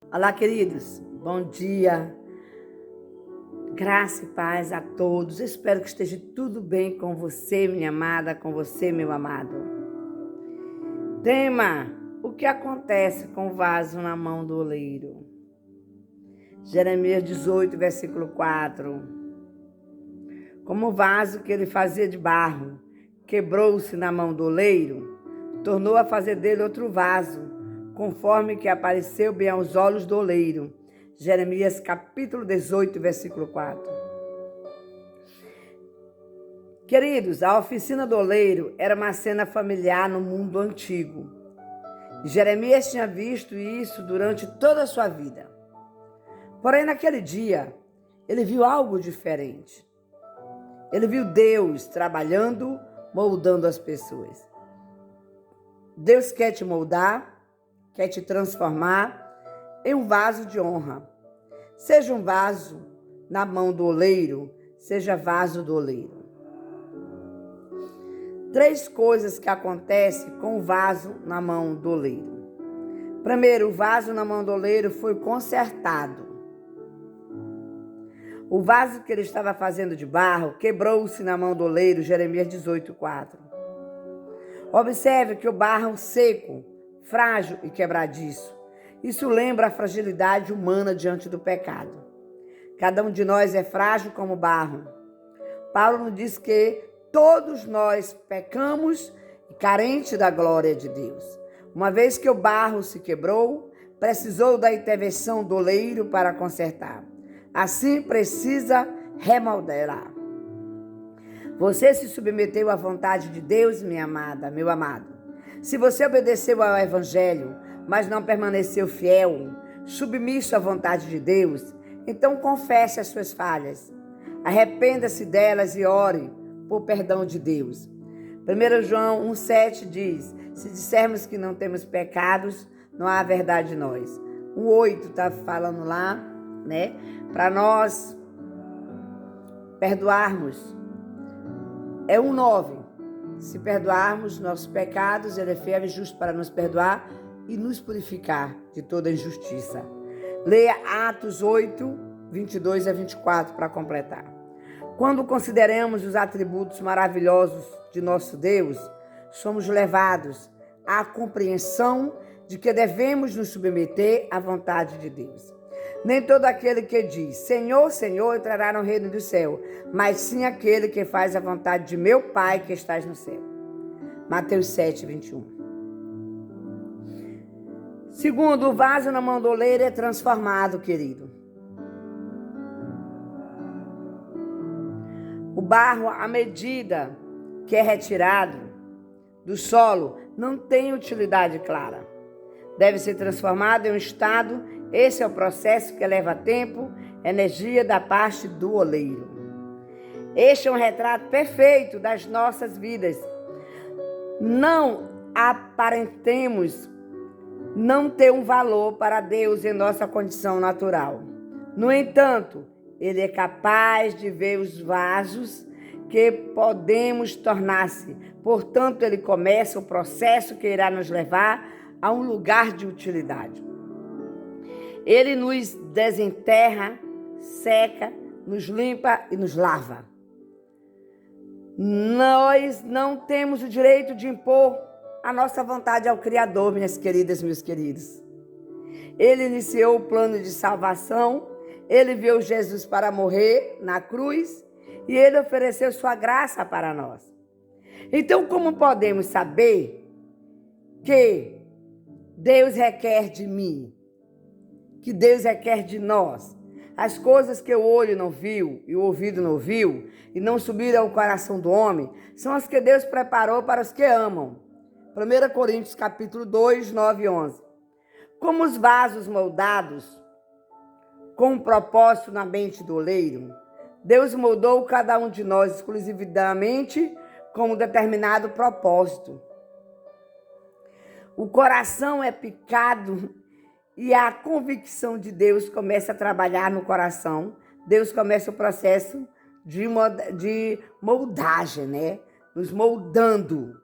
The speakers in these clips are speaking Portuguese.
Olá, queridos. Bom dia. Graça e paz a todos. Espero que esteja tudo bem com você, minha amada, com você, meu amado. Tema: o que acontece com o vaso na mão do oleiro? Jeremias 18, versículo 4. Como o vaso que ele fazia de barro quebrou-se na mão do oleiro, tornou a fazer dele outro vaso, conforme que apareceu bem aos olhos do oleiro. Jeremias capítulo 18, versículo 4. Queridos, a oficina do oleiro era uma cena familiar no mundo antigo. Jeremias tinha visto isso durante toda a sua vida. Porém, naquele dia, ele viu algo diferente. Ele viu Deus trabalhando, moldando as pessoas. Deus quer te moldar, quer te transformar em um vaso de honra. Seja um vaso na mão do oleiro, seja vaso do oleiro. 3 coisas que acontecem com o vaso na mão do oleiro. Primeiro, o vaso na mão do oleiro foi consertado. O vaso que ele estava fazendo de barro quebrou-se na mão do oleiro, Jeremias 18, 4. Observe que o barro seco, frágil e quebradiço. Isso lembra a fragilidade humana diante do pecado. Cada um de nós é frágil como barro. Paulo nos diz que todos nós pecamos e carentes da glória de Deus. Uma vez que o barro se quebrou, precisou da intervenção do oleiro para consertar. Assim precisa remodelar. Você se submeteu à vontade de Deus, minha amada, meu amado. Se você obedeceu ao Evangelho, mas não permaneceu fiel, submisso à vontade de Deus, então confesse as suas falhas. Arrependa-se delas e ore por perdão de Deus. 1 João 1,7 diz: se dissermos que não temos pecados, não há verdade em nós. 1,8 está falando lá, né? Para nós perdoarmos. É 1,9. Se perdoarmos nossos pecados, ele é fiel e justo para nos perdoar e nos purificar de toda injustiça. Leia Atos 8, 22 a 24 para completar. Quando consideramos os atributos maravilhosos de nosso Deus, somos levados à compreensão de que devemos nos submeter à vontade de Deus. Nem todo aquele que diz, Senhor, Senhor, entrará no reino do céu, mas sim aquele que faz a vontade de meu Pai que estás no céu. Mateus 7, 21. Segundo, o vaso na mão do oleiro é transformado, querido. O barro, à medida que é retirado do solo, não tem utilidade clara. Deve ser transformado em um estado. Esse é o processo que leva tempo, energia da parte do oleiro. Este é um retrato perfeito das nossas vidas. Não aparentemos não ter um valor para Deus em nossa condição natural. No entanto, Ele é capaz de ver os vasos que podemos tornar-se. Portanto, Ele começa o processo que irá nos levar a um lugar de utilidade. Ele nos desenterra, seca, nos limpa e nos lava. Nós não temos o direito de impor a nossa vontade ao Criador, minhas queridas, meus queridos. Ele iniciou o plano de salvação, ele veio Jesus para morrer na cruz e ele ofereceu sua graça para nós. Então, como podemos saber que Deus requer de mim, que Deus requer de nós? As coisas que o olho não viu e o ouvido não ouviu e não subiram ao coração do homem, são as que Deus preparou para os que amam. 1 Coríntios capítulo 2, 9 e 11. Como os vasos moldados com um propósito na mente do oleiro, Deus moldou cada um de nós exclusivamente com um determinado propósito. O coração é picado e a convicção de Deus começa a trabalhar no coração. Deus começa o processo de moldagem, né? Nos moldando.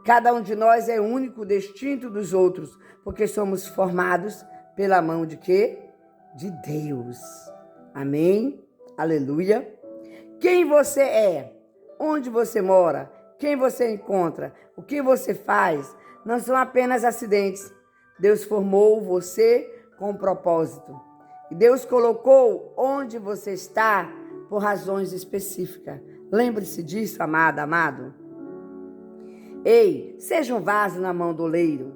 Cada um de nós é único, distinto dos outros, porque somos formados pela mão de quê? De Deus. Amém? Aleluia. Quem você é, onde você mora, quem você encontra, o que você faz, não são apenas acidentes. Deus formou você com um propósito. E Deus colocou onde você está por razões específicas. Lembre-se disso, amada, amado. Ei, seja um vaso na mão do oleiro.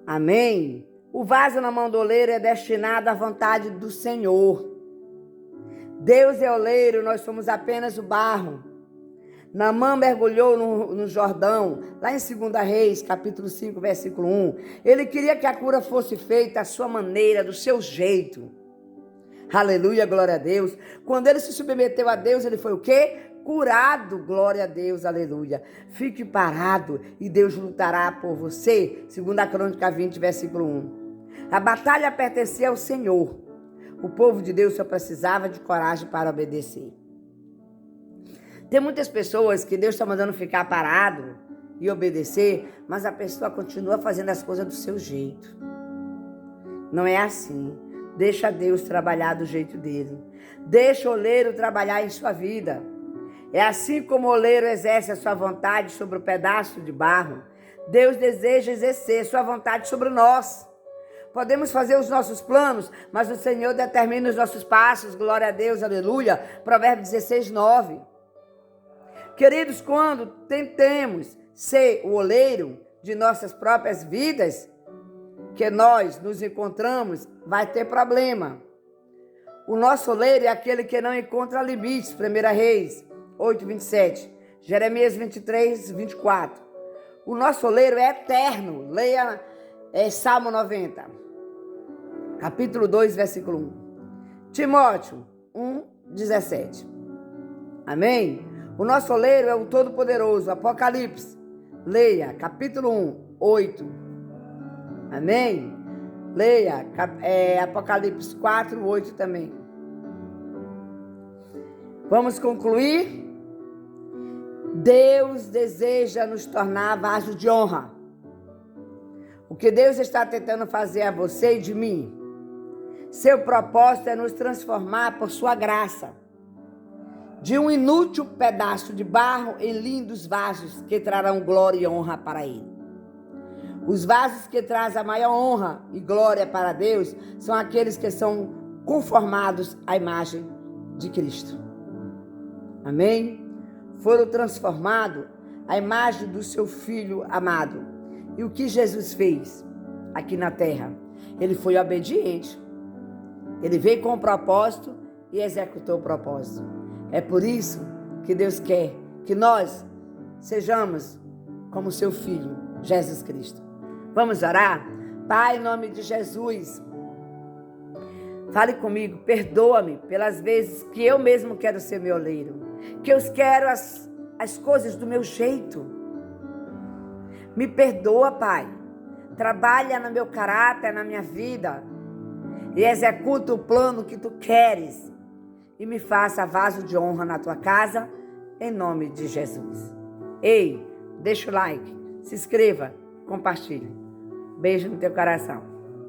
Amém? O vaso na mão do oleiro é destinado à vontade do Senhor. Deus é oleiro, nós somos apenas o barro. Naamã mergulhou no Jordão, lá em 2 Reis, capítulo 5, versículo 1. Ele queria que a cura fosse feita à sua maneira, do seu jeito. Aleluia, glória a Deus. Quando ele se submeteu a Deus, ele foi o quê? Curado, glória a Deus, aleluia. Fique parado e Deus lutará por você. 2 Crônica 20, versículo 1. A batalha pertencia ao Senhor. O povo de Deus só precisava de coragem para obedecer. Tem muitas pessoas que Deus está mandando ficar parado e obedecer, mas a pessoa continua fazendo as coisas do seu jeito. Não é assim. Deixa Deus trabalhar do jeito dele. Deixa o oleiro trabalhar em sua vida. É assim como o oleiro exerce a sua vontade sobre o pedaço de barro. Deus deseja exercer sua vontade sobre nós. Podemos fazer os nossos planos, mas o Senhor determina os nossos passos. Glória a Deus, aleluia. Provérbios 16, 9. Queridos, quando tentemos ser o oleiro de nossas próprias vidas, que nós nos encontramos, vai ter problema. O nosso oleiro é aquele que não encontra limites. 1 Reis 8, 27. Jeremias 23, 24. O nosso oleiro é eterno. Leia Salmo 90. Capítulo 2, versículo 1. Timóteo 1, 17. Amém? O nosso oleiro é o Todo-Poderoso. Apocalipse. Leia, capítulo 1, 8. Amém? Leia, Apocalipse 4, 8 também. Vamos concluir? Deus deseja nos tornar vaso de honra. O que Deus está tentando fazer a você e de mim? Seu propósito é nos transformar por sua graça. De um inútil pedaço de barro em lindos vasos que trarão glória e honra para Ele. Os vasos que trazem a maior honra e glória para Deus são aqueles que são conformados à imagem de Cristo. Amém? Foram transformados à imagem do seu Filho amado. E o que Jesus fez aqui na terra? Ele foi obediente. Ele veio com o propósito e executou o propósito. É por isso que Deus quer que nós sejamos como seu Filho, Jesus Cristo. Vamos orar? Pai, em nome de Jesus, fale comigo, perdoa-me pelas vezes que eu mesmo quero ser meu oleiro, que eu quero as coisas do meu jeito. Me perdoa, Pai. Trabalha no meu caráter, na minha vida e executa o plano que Tu queres. E me faça vaso de honra na tua casa, em nome de Jesus. Ei, deixa o like, se inscreva, compartilhe. Beijo no teu coração.